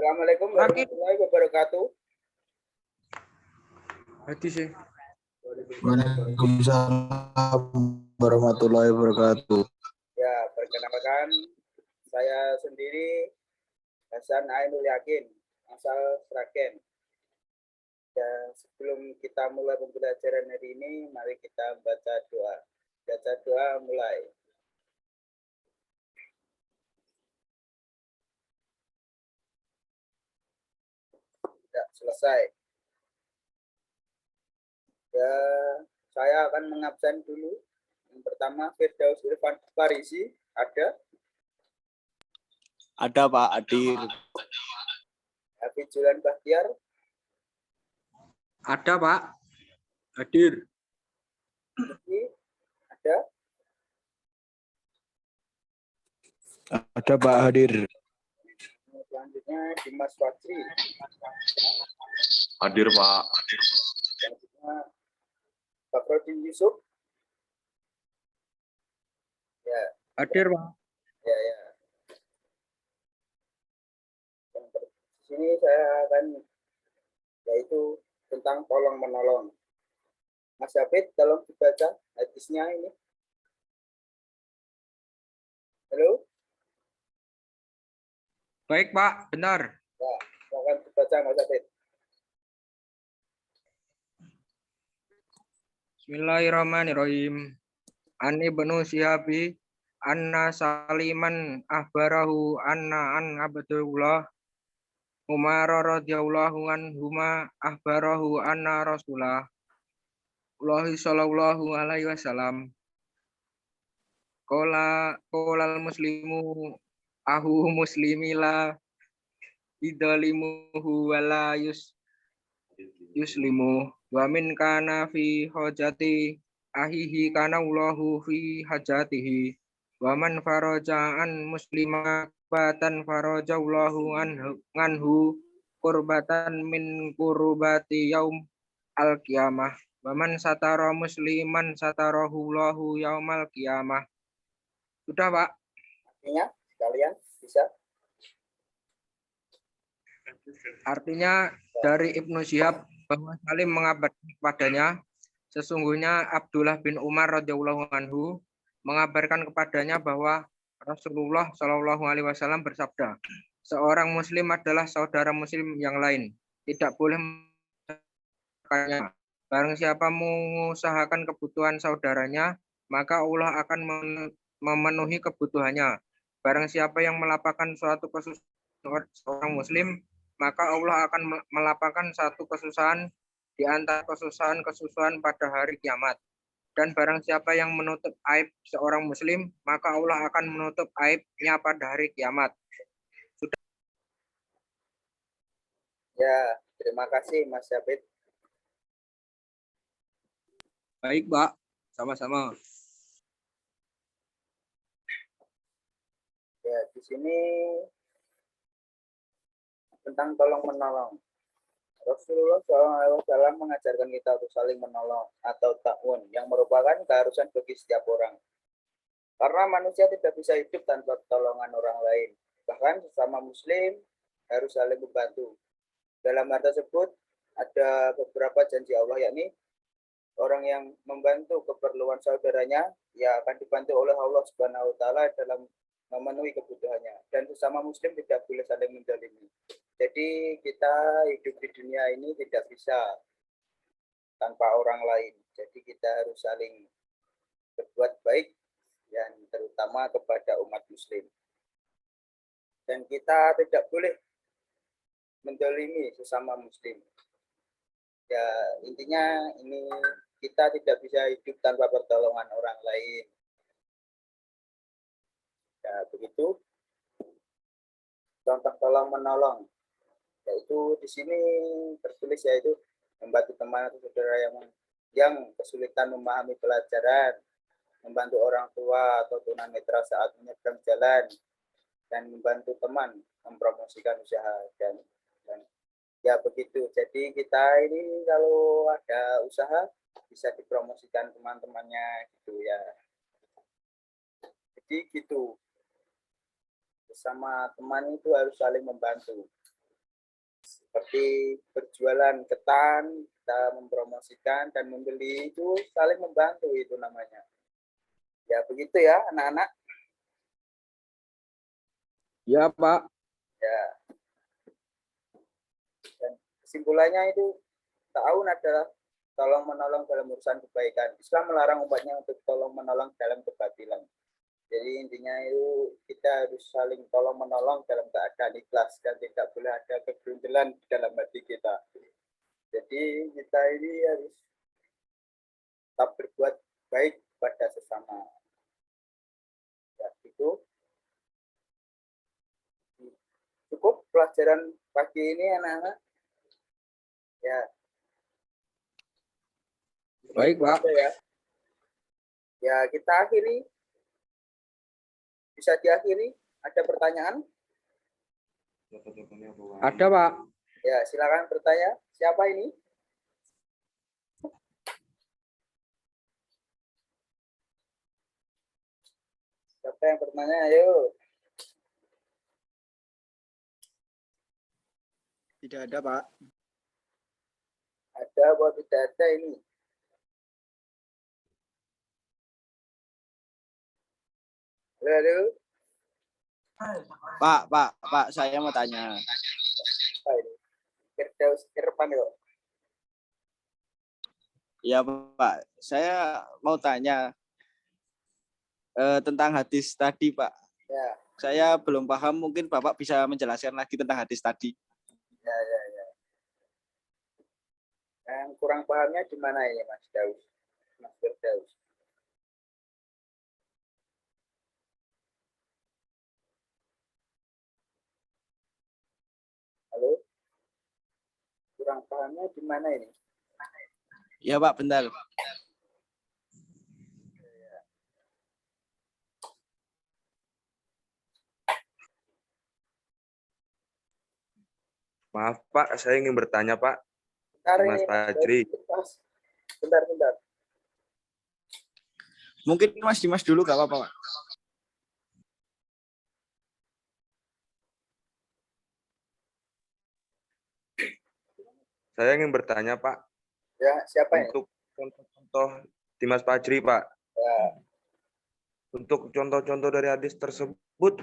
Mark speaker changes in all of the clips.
Speaker 1: Assalamualaikum warahmatullahi wabarakatuh.
Speaker 2: Hadis sih.
Speaker 3: Waalaikumsalam warahmatullahi wabarakatuh.
Speaker 1: Ya, perkenalkan saya sendiri Hasan Ainul Yakin, asal Sragen. Dan sebelum kita mulai pembelajaran hari ini, mari kita baca doa. Baca doa mulai. Sudah selesai. Ya, saya akan mengabsen dulu. Yang pertama, Firdaus Irfan Farisi, ada?
Speaker 4: Ada Pak Adir.
Speaker 1: Habib Julan Bahtiar,
Speaker 2: Ada Pak. Hadir.
Speaker 1: ada?
Speaker 3: Ada Pak Hadir.
Speaker 1: Selanjutnya Dimas Fadri.
Speaker 4: Hadir Pak.
Speaker 1: Selanjutnya Bakrodin Yusuf. Ya,
Speaker 2: Hadir Pak.
Speaker 1: ya. Di sini saya akan yaitu tentang tolong menolong. Mas Hafid, tolong dibaca hadisnya ini. Halo?
Speaker 2: Baik Pak, benar.
Speaker 1: Ya, silakan dibaca Mas Hafid.
Speaker 2: Bismillahirrahmanirrahim. An Ibnu Syihabi anna Saliman ahbarahu anna an Abdullah Umar radhiyallahu anhuma ahbarahu anna Rasulullah sallallahu alaihi wasallam qolal muslimu ahu muslimila idalimuhu wala yuslimu wa min kana fi hajati ahihi kana Allahu fi hajatihi wa man faraja an muslimatan faraja Allahu anhu qurbatan min qurbati yaum al-qiyamah wa man satara musliman satarahu Allahu yaumal qiyamah. Sudah Pak.
Speaker 1: Artinya sekalian bisa.
Speaker 2: Artinya dari Ibnu Syihab bahwa Salim mengabarkan kepadanya, sesungguhnya Abdullah bin Umar radhiyallahu anhu mengabarkan kepadanya bahwa Rasulullah Shallallahu alaihi wasallam bersabda, seorang muslim adalah saudara muslim yang lain, tidak boleh mengusahakannya. Barang siapa mengusahakan kebutuhan saudaranya, maka Allah akan memenuhi kebutuhannya. Barang siapa yang melapangkan suatu kesusahan seorang muslim, maka Allah akan melapangkan satu kesusahan di antara kesusahan-kesusahan pada hari kiamat. Dan barang siapa yang menutup aib seorang muslim, maka Allah akan menutup aibnya pada hari kiamat. Sudah.
Speaker 1: Ya, terima kasih Mas Hafid.
Speaker 2: Baik, Pak. Sama-sama.
Speaker 1: Ya, di sini tentang tolong menolong. Rasulullah SAW mengajarkan kita untuk saling menolong atau ta'awun yang merupakan keharusan bagi setiap orang. Karena manusia tidak bisa hidup tanpa pertolongan orang lain. Bahkan sesama muslim harus saling membantu. Dalam hal tersebut ada beberapa janji Allah, yakni orang yang membantu keperluan saudaranya ya akan dibantu oleh Allah Subhanahu wa taala dalam memenuhi kebutuhannya, dan sesama muslim tidak boleh saling menzalimi. Jadi kita hidup di dunia ini tidak bisa tanpa orang lain. Jadi kita harus saling berbuat baik yang terutama kepada umat muslim. Dan kita tidak boleh menzalimi sesama muslim. Ya, intinya ini kita tidak bisa hidup tanpa pertolongan orang lain. Ya, begitu. Contoh tolong menolong, yaitu di sini tertulis yaitu membantu teman atau saudara yang kesulitan memahami pelajaran, membantu orang tua atau tunanetra saat menyeberang jalan, dan membantu teman mempromosikan usaha dan ya begitu. Jadi kita ini kalau ada usaha bisa dipromosikan teman-temannya gitu ya. Jadi gitu. Bersama teman itu harus saling membantu. seperti berjualan ketan, kita mempromosikan dan membeli itu saling membantu itu namanya. Ya begitu ya anak-anak.
Speaker 2: Ya, Pak.
Speaker 1: Ya. Dan kesimpulannya itu ta'awun adalah tolong menolong dalam urusan kebaikan. Islam melarang umatnya untuk tolong menolong dalam kebatilan. Jadi intinya itu kita harus saling tolong menolong dalam keadaan ikhlas dan tidak boleh ada kegerundelan di dalam hati kita. Jadi kita ini harus tetap berbuat baik pada sesama. Ya, itu cukup pelajaran pagi ini anak-anak. Ya.
Speaker 2: Baik, Pak.
Speaker 1: Ya. Ya, kita akhiri. Bisa diakhiri? Ada pertanyaan?
Speaker 2: Ada, Pak.
Speaker 1: Ya, silakan bertanya. Siapa ini? Siapa yang bertanya? Ayo.
Speaker 3: Tidak ada, Pak.
Speaker 1: Ada apa tidak ada ini? Halo.
Speaker 3: Pak, saya mau tanya.
Speaker 1: Apa ini? Firdaus Irfan yuk.
Speaker 3: Ya, Pak, saya mau tanya tentang hadis tadi, Pak.
Speaker 1: Ya,
Speaker 3: Saya belum paham, mungkin Bapak bisa menjelaskan lagi tentang hadis tadi.
Speaker 1: ya. Yang kurang pahamnya di mana ini, Mas Daus? Mas Firdaus. Halo? Kurang pahamnya di mana ini?
Speaker 3: Ya, Pak, bentar.
Speaker 4: Maaf Pak, saya ingin bertanya Pak.
Speaker 1: Bentar
Speaker 4: Mas
Speaker 1: ini,
Speaker 4: Fajri.
Speaker 1: Bentar.
Speaker 3: Mungkin Mas Dimas dulu gak apa-apa, Pak.
Speaker 4: Saya ingin bertanya Pak,
Speaker 1: Ya, siapa ini?
Speaker 4: untuk contoh-contoh Dimas Fajri Pak.
Speaker 1: Ya,
Speaker 4: Untuk contoh-contoh dari hadis tersebut,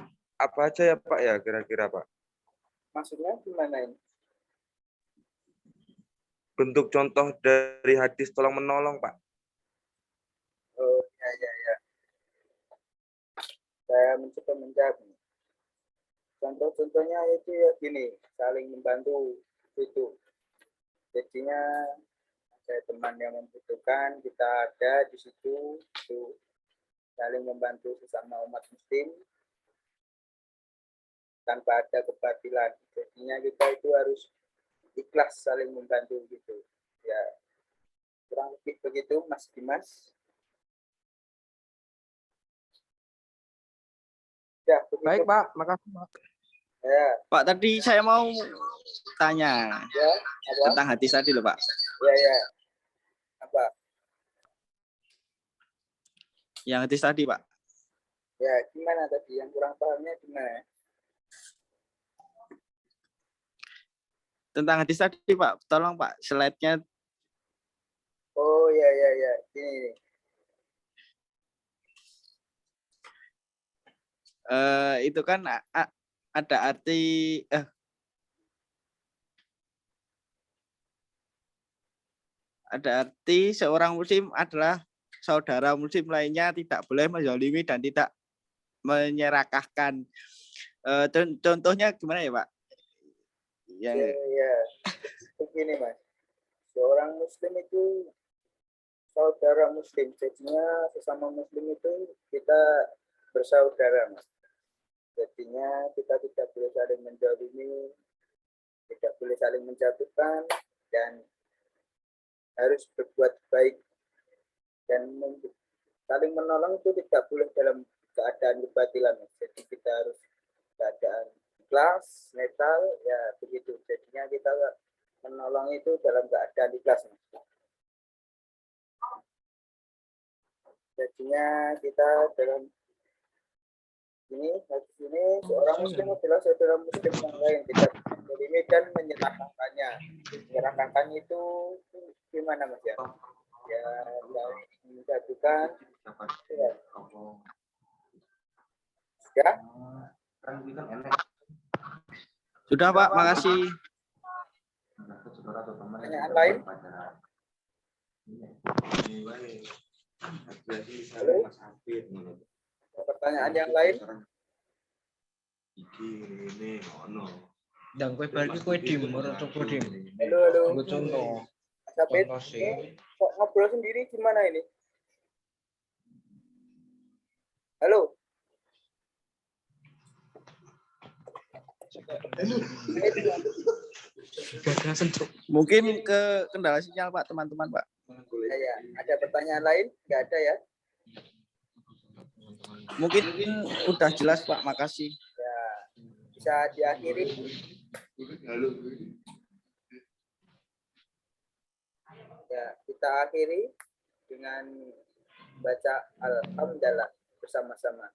Speaker 4: apa aja ya Pak ya kira-kira Pak?
Speaker 1: maksudnya di mana ini?
Speaker 4: Bentuk contoh dari hadis tolong menolong Pak.
Speaker 1: Oh, ya. Saya mencoba menjawab. Contoh-contohnya itu ya gini, saling membantu itu. Jadinya ada teman yang membutuhkan, kita ada di situ, itu saling membantu sesama umat muslim tanpa ada kebatilan. Jadinya kita itu harus ikhlas saling membantu gitu. Ya, kurang lebih begitu Mas Dimas. Ya, begitu.
Speaker 2: Baik, Pak. Makasih, Pak.
Speaker 1: Ya,
Speaker 3: Pak, tadi saya mau tanya
Speaker 1: ya, apa?
Speaker 3: tentang hadis tadi loh, Pak.
Speaker 1: Ya. Apa?
Speaker 3: Yang hadis tadi, Pak.
Speaker 1: Ya, gimana tadi? Yang kurang pahamnya gimana?
Speaker 3: Tentang hadis tadi, Pak. Tolong, Pak, slide-nya.
Speaker 1: Oh, ya. Ini.
Speaker 3: Itu kan ada arti seorang muslim adalah saudara muslim lainnya, tidak boleh menzalimi dan tidak menyerakahkan. Contohnya gimana ya, Pak?
Speaker 1: Ya. Begini, Mas. Seorang muslim itu saudara muslim. Jadinya sesama muslim itu kita bersaudara, Mas. Jadinya kita tidak boleh saling menzalimi, tidak boleh saling menjatuhkan, dan harus berbuat baik dan saling menolong itu tidak boleh dalam keadaan kebatilan. Jadi kita harus keadaan ikhlas, netral, ya begitu. Jadinya kita menolong itu dalam keadaan ikhlas. Jadinya kita dalam ini seorang muslim adalah saudara muslim yang lain, tidak Jadi Medan menyerahkannya. Menyerahkannya itu gimana Mas ya? Ya, menjatuhkan. Ya. Ya,
Speaker 3: Sudah Pak, makasih.
Speaker 1: pertanyaan lain? Halo? Pertanyaan yang lain?
Speaker 2: Dan kue balik kue dim, menurut kue dim.
Speaker 1: Halo, halo.
Speaker 2: Gue contoh,
Speaker 1: Sabit,
Speaker 2: contoh sih.
Speaker 1: kok ngobrol sendiri gimana ini? Halo?
Speaker 3: Mungkin ke kendala sinyal Pak, teman-teman Pak.
Speaker 1: Ya, ada pertanyaan lain? Nggak ada ya?
Speaker 3: Mungkin udah jelas Pak, makasih.
Speaker 1: Ya, bisa diakhiri. Ya, kita akhiri dengan baca Alhamdulillah bersama-sama.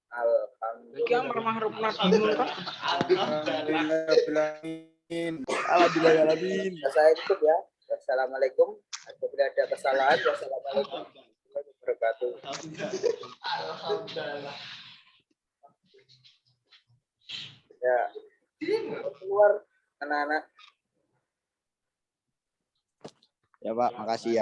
Speaker 1: Alhamdulillah.
Speaker 3: Alhamdulillahirrahmanirrahim.
Speaker 1: Saya tutup ya. Wassalamualaikum. Apabila ada kesalahan, wassalamualaikum warahmatullahi wabarakatuh. Ya, keluar anak-anak.
Speaker 3: Ya Pak, makasih ya.